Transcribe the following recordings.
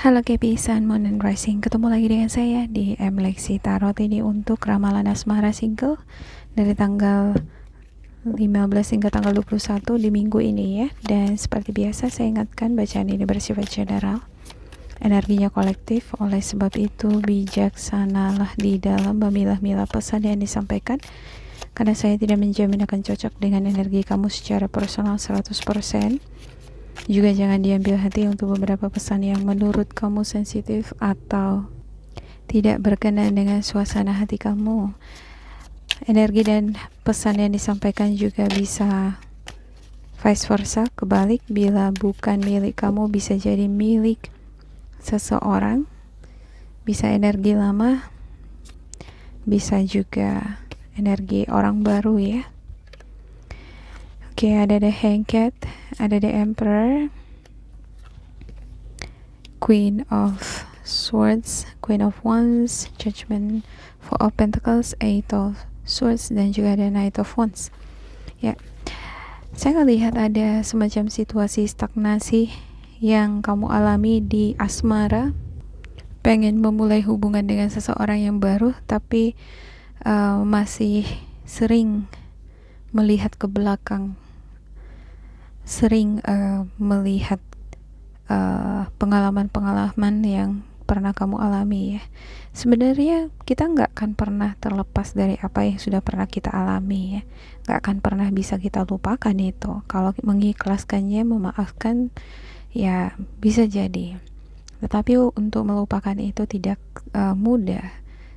Halo Kepi, Sun, Moon, and Rising. Ketemu lagi dengan saya di Leksi Tarot ini untuk ramalan asmara single dari tanggal 15 hingga tanggal 21 di minggu ini ya. Dan seperti biasa saya ingatkan bacaan ini bersifat general, energinya kolektif. Oleh sebab itu bijaksanalah di dalam memilah-milah pesan yang disampaikan, karena saya tidak menjamin akan cocok dengan energi kamu secara personal 100%. Juga jangan diambil hati untuk beberapa pesan yang menurut kamu sensitif atau tidak berkenan dengan suasana hati kamu. Energi dan pesan yang disampaikan juga bisa vice versa, kebalik. Bila bukan milik kamu, bisa jadi milik seseorang. Bisa energi lama, bisa juga energi orang baru ya. Oke, ada The Hanged, ada The Emperor, Queen of Swords, Queen of Wands, Judgment, Four of Pentacles, Eight of Swords, dan juga ada Knight of Wands. Ya, saya melihat ada semacam situasi stagnasi yang kamu alami di asmara. Pengen memulai hubungan dengan seseorang yang baru, tapi masih sering melihat ke belakang, sering melihat pengalaman-pengalaman yang pernah kamu alami ya. Sebenarnya kita nggak akan pernah terlepas dari apa yang sudah pernah kita alami ya. Nggak akan pernah bisa kita lupakan itu. Kalau mengikhlaskannya, memaafkan ya bisa jadi. Tetapi untuk melupakan itu tidak mudah.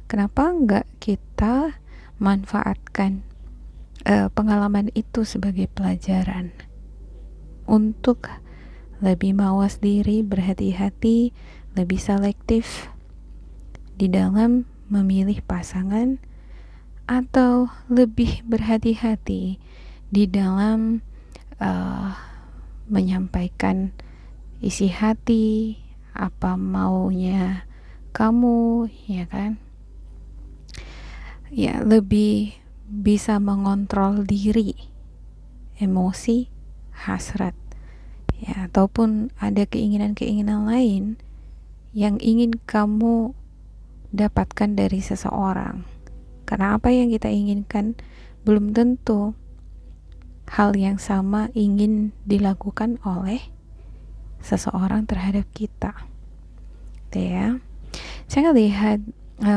Kenapa nggak kita manfaatkan pengalaman itu sebagai pelajaran untuk lebih mawas diri, berhati-hati, lebih selektif di dalam memilih pasangan, atau lebih berhati-hati di dalam menyampaikan isi hati, apa maunya kamu, ya kan? Ya, lebih bisa mengontrol diri, emosi, hasrat ya, ataupun ada keinginan-keinginan lain yang ingin kamu dapatkan dari seseorang. Karena apa yang kita inginkan belum tentu hal yang sama ingin dilakukan oleh seseorang terhadap kita. Ya, saya lihat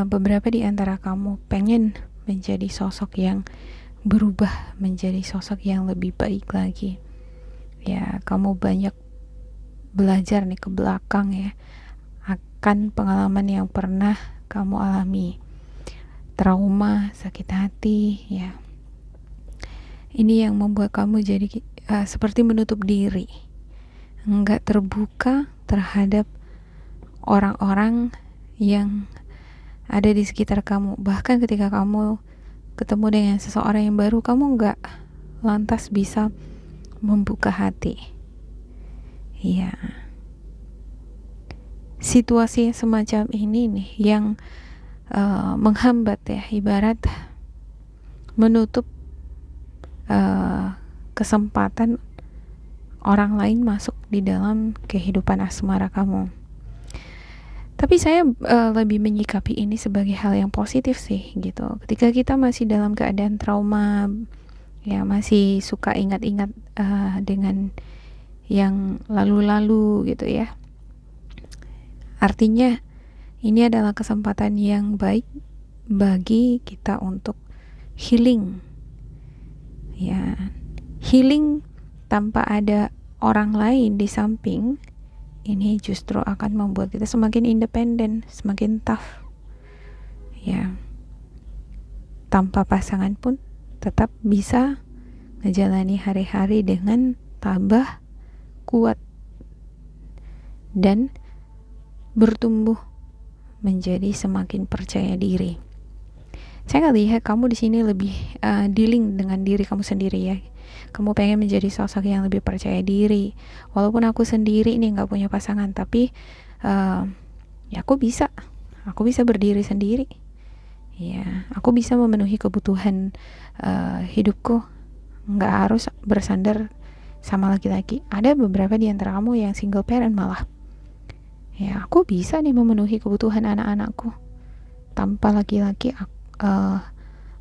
beberapa di antara kamu pengen menjadi sosok yang berubah menjadi sosok yang lebih baik lagi. Ya, kamu banyak belajar nih ke belakang ya, akan pengalaman yang pernah kamu alami, trauma, sakit hati ya. Ini yang membuat kamu jadi seperti menutup diri, enggak terbuka terhadap orang-orang yang ada di sekitar kamu. Bahkan ketika kamu ketemu dengan seseorang yang baru, kamu enggak lantas bisa membuka hati. Ya, situasi semacam ini nih yang menghambat ya, ibarat menutup kesempatan orang lain masuk di dalam kehidupan asmara kamu. Tapi saya lebih menyikapi ini sebagai hal yang positif sih gitu. Ketika kita masih dalam keadaan trauma, ya masih suka ingat-ingat dengan yang lalu-lalu gitu ya. Artinya ini adalah kesempatan yang baik bagi kita untuk healing. Ya, healing tanpa ada orang lain di samping, ini justru akan membuat kita semakin independen, semakin tough. Ya, tanpa pasangan pun tetap bisa menjalani hari-hari dengan tabah, kuat, dan bertumbuh menjadi semakin percaya diri. Saya lihat kamu di sini lebih dealing dengan diri kamu sendiri ya. Kamu pengen menjadi sosok yang lebih percaya diri. Walaupun aku sendiri nih nggak punya pasangan, tapi ya aku bisa berdiri sendiri. Ya, aku bisa memenuhi kebutuhan hidupku. Nggak harus bersandar sama laki-laki. Ada beberapa di antara kamu yang single parent malah. Ya, aku bisa nih memenuhi kebutuhan anak-anakku tanpa laki-laki.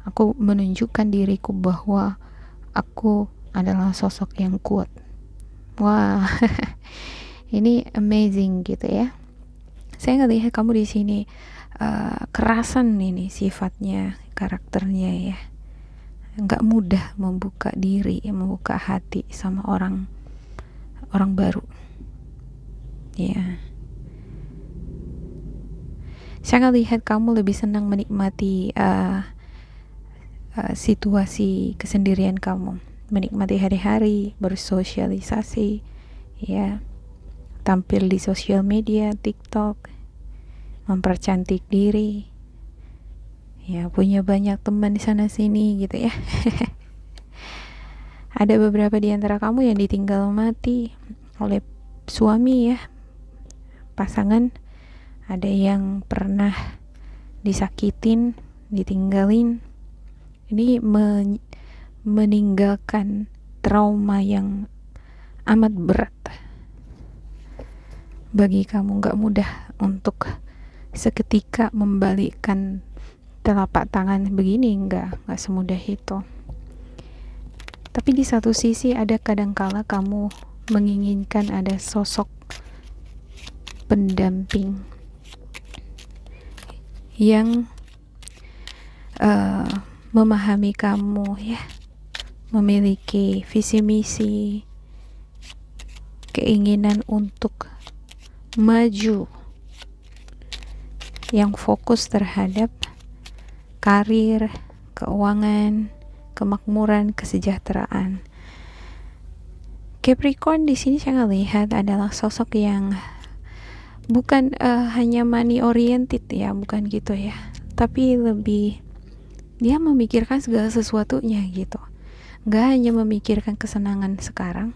Aku menunjukkan diriku bahwa aku adalah sosok yang kuat. Wah, ini amazing gitu ya. Saya ngelihat kamu di sini kerasan ini sifatnya, karakternya ya. Nggak mudah membuka diri, membuka hati sama orang baru. Ya. Saya ngelihat kamu lebih senang menikmati situasi kesendirian kamu, menikmati hari-hari, bersosialisasi, ya, tampil di sosial media, TikTok, mempercantik diri, ya, punya banyak teman di sana sini gitu ya. Ada beberapa di antara kamu yang ditinggal mati oleh suami ya, pasangan. Ada yang pernah disakitin, ditinggalin. Ini meninggalkan trauma yang amat berat bagi kamu. Gak mudah untuk seketika membalikkan telapak tangan begini, gak semudah itu. Tapi di satu sisi ada kadangkala kamu menginginkan ada sosok pendamping yang memahami kamu ya, memiliki visi misi, keinginan untuk maju, yang fokus terhadap karir, keuangan, kemakmuran, kesejahteraan. Capricorn di sini saya lihat adalah sosok yang bukan hanya money oriented ya, bukan gitu ya, tapi lebih dia memikirkan segala sesuatunya gitu. Gak hanya memikirkan kesenangan sekarang,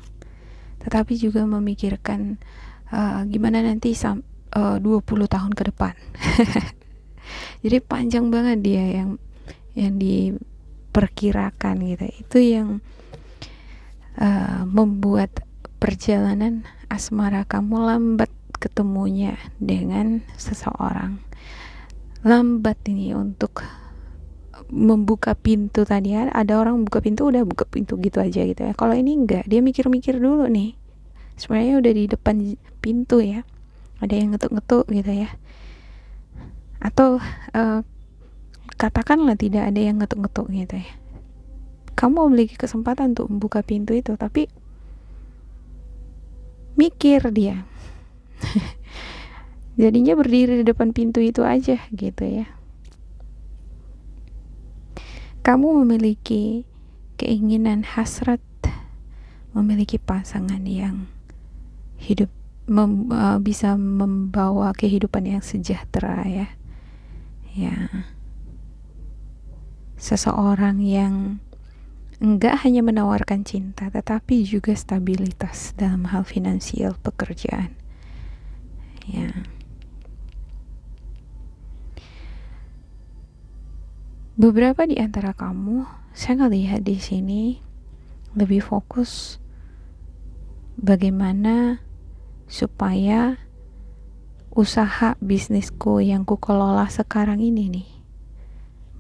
tetapi juga memikirkan gimana nanti 20 tahun ke depan. Jadi panjang banget dia yang diperkirakan gitu. Itu yang membuat perjalanan asmara kamu lambat ketemunya dengan seseorang. Lambat ini untuk membuka pintu. Tadi ada orang buka pintu, udah buka pintu gitu aja gitu ya. Kalau ini enggak, dia mikir-mikir dulu nih. Sebenarnya udah di depan pintu ya, ada yang ngetuk-ngetuk gitu ya. Atau katakanlah tidak ada yang ngetuk-ngetuk gitu ya. Kamu memiliki kesempatan untuk membuka pintu itu, tapi mikir dia. Jadinya berdiri di depan pintu itu aja gitu ya. Kamu memiliki keinginan hasrat memiliki pasangan yang hidup bisa membawa kehidupan yang sejahtera ya. Ya. Seseorang yang enggak hanya menawarkan cinta, tetapi juga stabilitas dalam hal finansial, pekerjaan. Ya. Beberapa di antara kamu, saya ngelihat di sini lebih fokus bagaimana supaya usaha bisnisku yang kukelola sekarang ini nih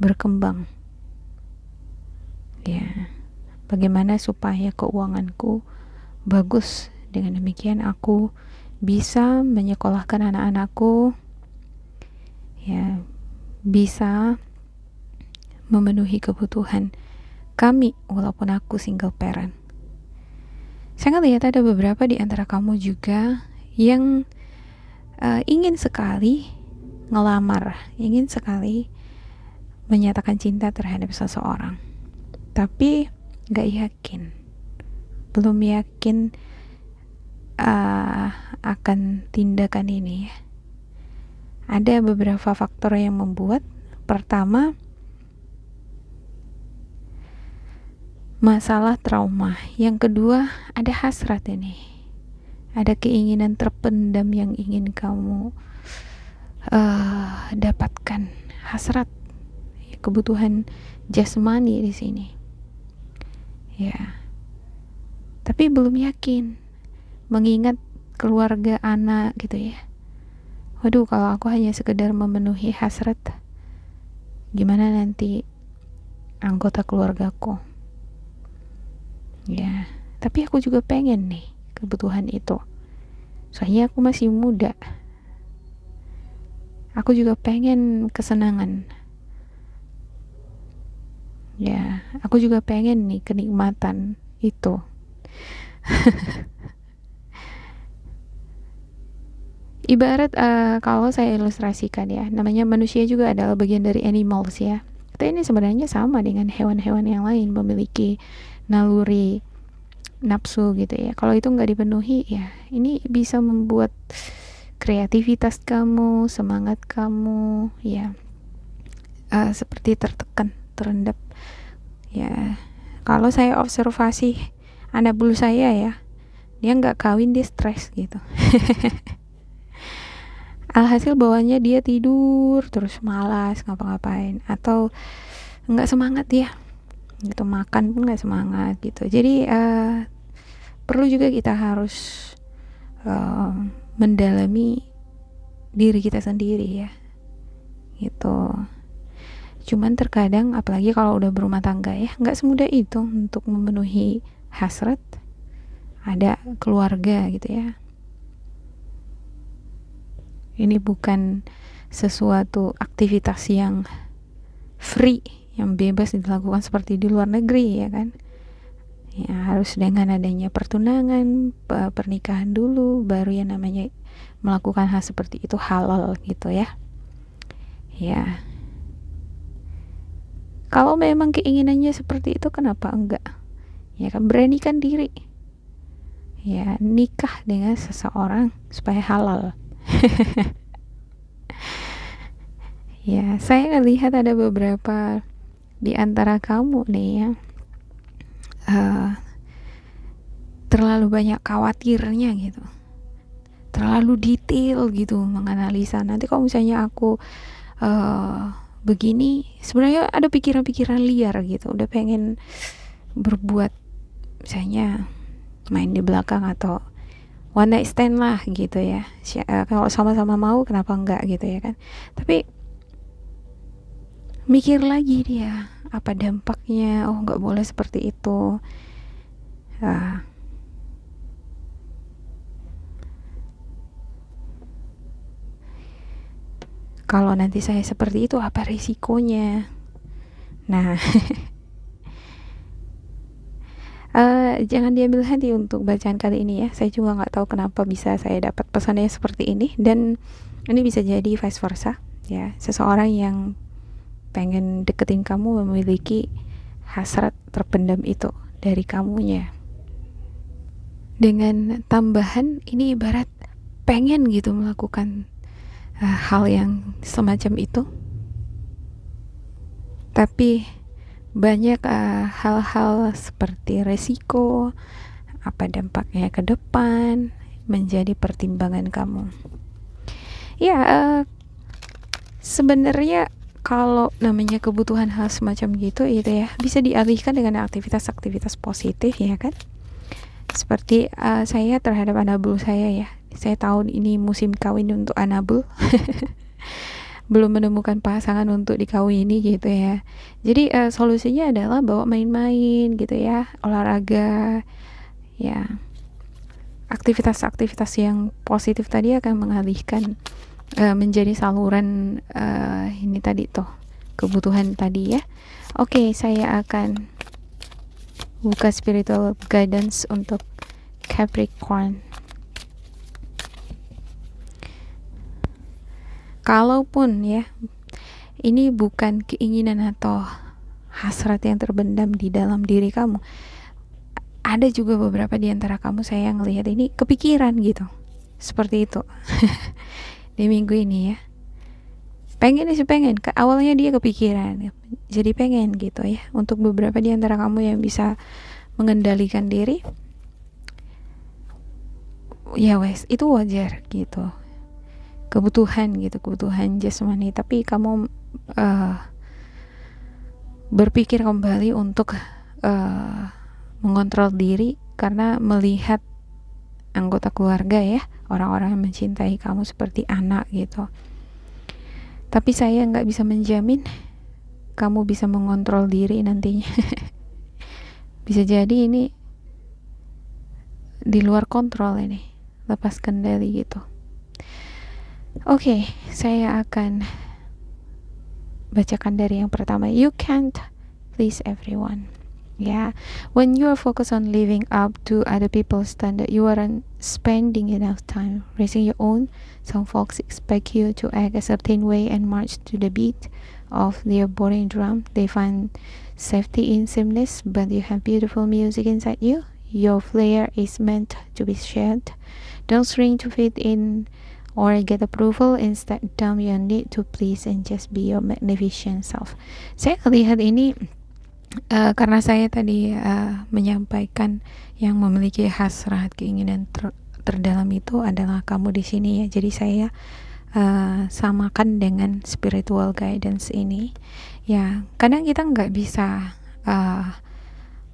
berkembang. Ya. Bagaimana supaya keuanganku bagus, dengan demikian aku bisa menyekolahkan anak-anakku, ya, bisa memenuhi kebutuhan kami walaupun aku single parent. Saya ngelihat ada beberapa di antara kamu juga yang ingin sekali ngelamar, ingin sekali menyatakan cinta terhadap seseorang, tapi gak yakin, belum yakin akan tindakan ini ya. Ada beberapa faktor yang membuat. Pertama, masalah trauma. Yang kedua, ada hasrat ini. Ada keinginan terpendam yang ingin kamu dapatkan. Hasrat, kebutuhan jasmani di sini. Ya. Tapi belum yakin, mengingat keluarga, anak gitu ya. waduh, kalau aku hanya sekedar memenuhi hasrat, gimana nanti anggota keluargaku? Ya, tapi aku juga pengen nih kebutuhan itu. Soalnya aku masih muda. Aku juga pengen kesenangan. Ya, aku juga pengen nih kenikmatan itu. Ibarat kalau saya ilustrasikan ya, namanya manusia juga adalah bagian dari animals ya. Kita ini sebenarnya sama dengan hewan-hewan yang lain, memiliki naluri nafsu gitu ya. Kalau itu nggak dipenuhi ya, ini bisa membuat kreativitas kamu, semangat kamu ya seperti tertekan, terendap ya. Kalau saya observasi anak bulu saya ya, dia nggak kawin, dia stres gitu. Alhasil bawahnya dia tidur terus, malas ngapa-ngapain, atau nggak semangat ya gitu, makan pun nggak semangat gitu. Jadi perlu juga kita harus mendalami diri kita sendiri ya gitu. Cuman terkadang apalagi kalau udah berumah tangga ya, nggak semudah itu untuk memenuhi hasrat ada keluarga gitu ya. Ini bukan sesuatu aktivitas yang free, yang bebas dilakukan seperti di luar negeri ya kan. Ya, harus dengan adanya pertunangan, pernikahan dulu, baru yang namanya melakukan hal seperti itu halal gitu ya. Ya, kalau memang keinginannya seperti itu, kenapa enggak? Ya kan, beranikan diri. Ya, nikah dengan seseorang supaya halal. Ya, saya lihat ada beberapa di antara kamu nih ya, terlalu banyak khawatirnya gitu, terlalu detail gitu menganalisa. Nanti kalau misalnya aku begini, sebenarnya ada pikiran-pikiran liar gitu, udah pengen berbuat, misalnya main di belakang atau one night stand lah gitu ya. Kalau sama-sama mau, kenapa enggak gitu ya kan. Tapi mikir lagi dia, apa dampaknya, oh nggak boleh seperti itu. Kalau nanti saya seperti itu, apa risikonya? Nah, jangan diambil hati untuk bacaan kali ini ya. Saya juga nggak tahu kenapa bisa saya dapat pesannya seperti ini, dan ini bisa jadi vice versa ya. Seseorang yang pengen deketin kamu memiliki hasrat terpendam itu dari kamunya. Dengan tambahan, ini ibarat pengen gitu melakukan hal yang semacam itu, tapi banyak hal-hal seperti resiko, apa dampaknya ke depan, menjadi pertimbangan kamu. Ya, sebenarnya kalau namanya kebutuhan hal semacam gitu itu ya, bisa dialihkan dengan aktivitas-aktivitas positif ya kan. Seperti saya terhadap anabul saya ya. Saya tahu ini musim kawin untuk anabul. Belum menemukan pasangan untuk dikawini gitu ya. Jadi solusinya adalah bawa main-main gitu ya, olahraga ya. Aktivitas-aktivitas yang positif tadi akan mengalihkan menjadi saluran ini tadi tuh, kebutuhan tadi ya. Oke, saya akan buka spiritual guidance untuk Capricorn. Kalaupun ya, ini bukan keinginan atau hasrat yang terbendam di dalam diri kamu, ada juga beberapa di antara kamu saya ngelihat ini kepikiran gitu, seperti itu. Di minggu ini ya, pengen sih, pengen, awalnya dia kepikiran jadi pengen gitu ya. Untuk beberapa di antara kamu yang bisa mengendalikan diri, ya wes, itu wajar gitu, kebutuhan gitu, kebutuhan jasmani. Tapi kamu berpikir kembali untuk mengontrol diri, karena melihat anggota keluarga ya, orang-orang yang mencintai kamu seperti anak gitu. Tapi saya nggak bisa menjamin kamu bisa mengontrol diri nantinya. Bisa jadi ini di luar kontrol ini, lepas kendali gitu. Oke, saya akan bacakan dari yang pertama. You can't please everyone. Yeah, when you are focused on living up to other people's standard, you aren't spending enough time raising your own. Some folks expect you to act a certain way and march to the beat of their boring drum. They find safety in sameness, but you have beautiful music inside you. Your flair is meant to be shared. Don't shrink to fit in or get approval. Instead, dump your need to please and just be your magnificent self. Saya lihat ini karena saya tadi menyampaikan yang memiliki hasrat keinginan terdalam itu adalah kamu di sini ya. Jadi saya samakan dengan spiritual guidance ini. Ya, kadang kita nggak bisa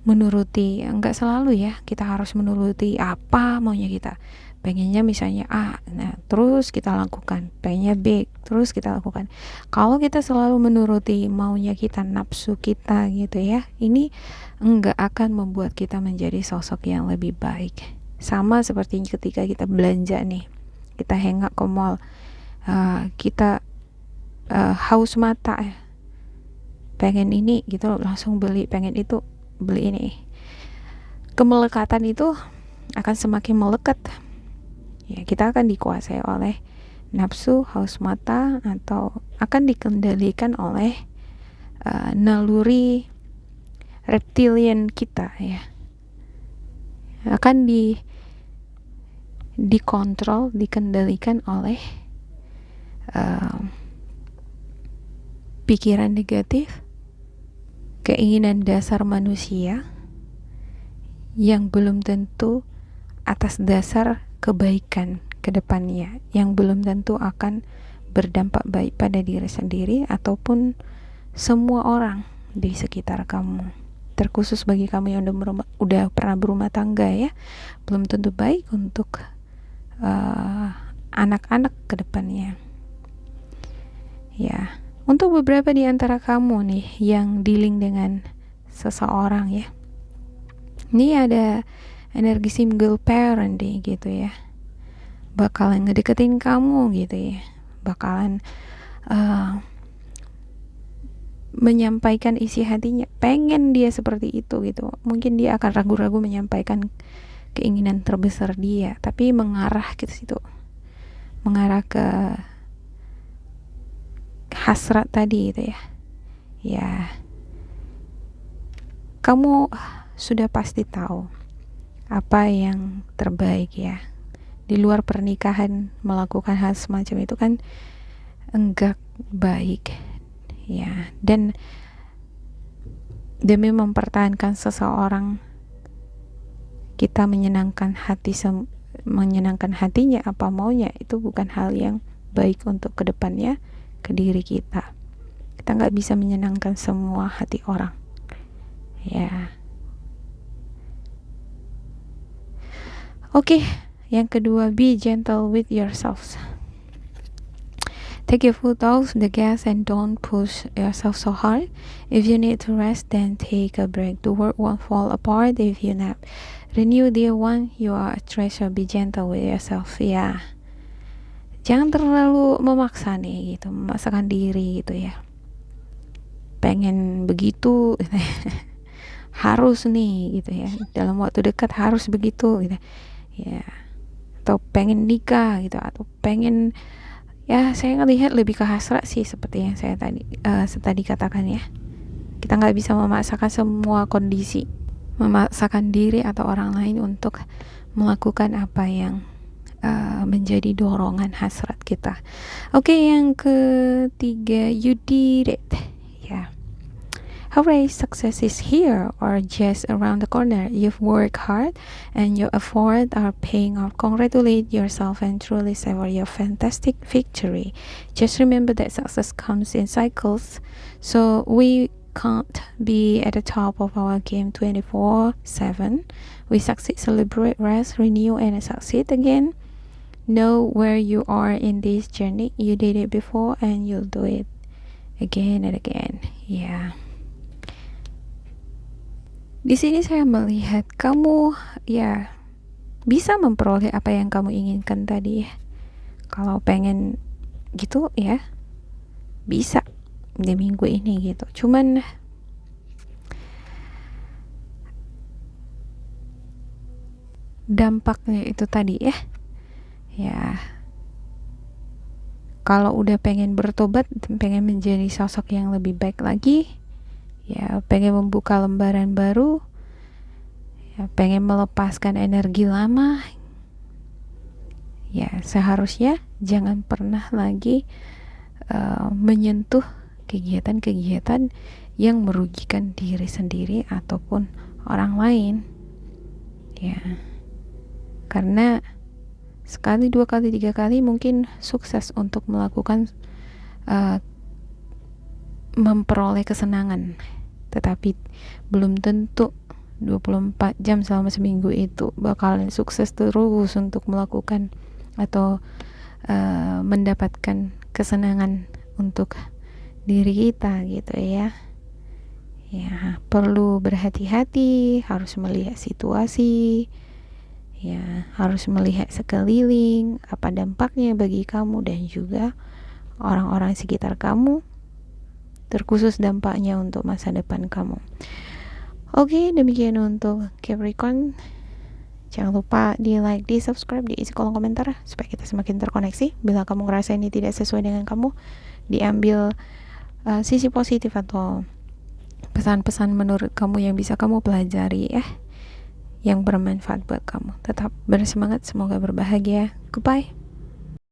menuruti, nggak selalu ya kita harus menuruti apa maunya kita. Pengennya misalnya A, nah terus kita lakukan. Pengennya B, terus kita lakukan. Kalau kita selalu menuruti maunya kita, nafsu kita gitu ya, ini nggak akan membuat kita menjadi sosok yang lebih baik. Sama seperti ketika kita belanja nih, kita hengak ke mall, kita haus mata ya, pengen ini gitu langsung beli, pengen itu beli ini. Kemelekatan itu akan semakin melekat ya, kita akan dikuasai oleh nafsu, haus mata, atau akan dikendalikan oleh naluri reptilian kita ya, akan dikontrol, dikendalikan oleh pikiran negatif, keinginan dasar manusia yang belum tentu atas dasar kebaikan ke depannya, yang belum tentu akan berdampak baik pada diri sendiri ataupun semua orang di sekitar kamu. Terkhusus bagi kamu yang udah pernah berumah tangga ya, belum tentu baik untuk anak-anak ke depannya. Ya, untuk beberapa di antara kamu nih yang dealing dengan seseorang ya, ini ada energi single parent deh gitu ya, bakalan ngedeketin kamu gitu ya, bakalan menyampaikan isi hatinya, pengen dia seperti itu gitu. Mungkin dia akan ragu-ragu menyampaikan keinginan terbesar dia, tapi mengarah ke situ, mengarah ke hasrat tadi itu ya. Ya, kamu sudah pasti tahu apa yang terbaik ya. Di luar pernikahan melakukan hal semacam itu kan enggak baik ya. Dan demi mempertahankan seseorang, kita menyenangkan hatinya apa maunya, itu bukan hal yang baik untuk kedepannya ke diri kita. Kita nggak bisa menyenangkan semua hati orang ya. Oke, yang kedua, be gentle with yourselves. Take your foot off the gas and don't push yourself so hard. If you need to rest, then take a break. The world won't fall apart if you nap. Renew, dear one, you are a treasure. Be gentle with yourself. Ya, jangan terlalu memaksa nih gitu, memaksakan diri gitu ya. Pengen begitu harus nih gitu ya, dalam waktu dekat harus begitu gitu ya, atau pengen nikah gitu, atau pengen, ya saya ngelihat lebih ke hasrat sih, seperti yang saya tadi katakan ya. Kita nggak bisa memaksakan semua kondisi, memaksakan diri atau orang lain untuk melakukan apa yang menjadi dorongan hasrat kita. Oke, yang ketiga, you did it ya. Hooray, success is here or just around the corner. You've worked hard and your efforts are paying off. Congratulate yourself and truly savor your fantastic victory. Just remember that success comes in cycles, so we can't be at the top of our game 24/7. We succeed, celebrate, rest, renew, and succeed again. Know where you are in this journey. You did it before and you'll do it again and again. Ya. Di sini saya melihat kamu ya bisa memperoleh apa yang kamu inginkan tadi ya. Kalau pengen gitu ya bisa di minggu ini gitu. Cuman dampaknya itu tadi ya. Ya, kalau udah pengen bertobat, pengen menjadi sosok yang lebih baik lagi, ya pengen membuka lembaran baru, ya pengen melepaskan energi lama, ya seharusnya jangan pernah lagi menyentuh kegiatan-kegiatan yang merugikan diri sendiri ataupun orang lain. Ya, karena sekali, 2 kali, 3 kali mungkin sukses untuk melakukan memperoleh kesenangan, tetapi belum tentu 24 jam selama seminggu itu bakalan sukses terus untuk melakukan atau mendapatkan kesenangan untuk diri kita gitu ya. Ya, perlu berhati-hati, harus melihat situasi, ya harus melihat sekeliling apa dampaknya bagi kamu dan juga orang-orang sekitar kamu, terkhusus dampaknya untuk masa depan kamu. Oke, demikian untuk Capricorn. Jangan lupa di like, di subscribe, di isi kolom komentar supaya kita semakin terkoneksi. Bila kamu ngerasa ini tidak sesuai dengan kamu, diambil sisi positif atau pesan-pesan menurut kamu yang bisa kamu pelajari ya, yang bermanfaat buat kamu. Tetap bersemangat, semoga berbahagia. Goodbye.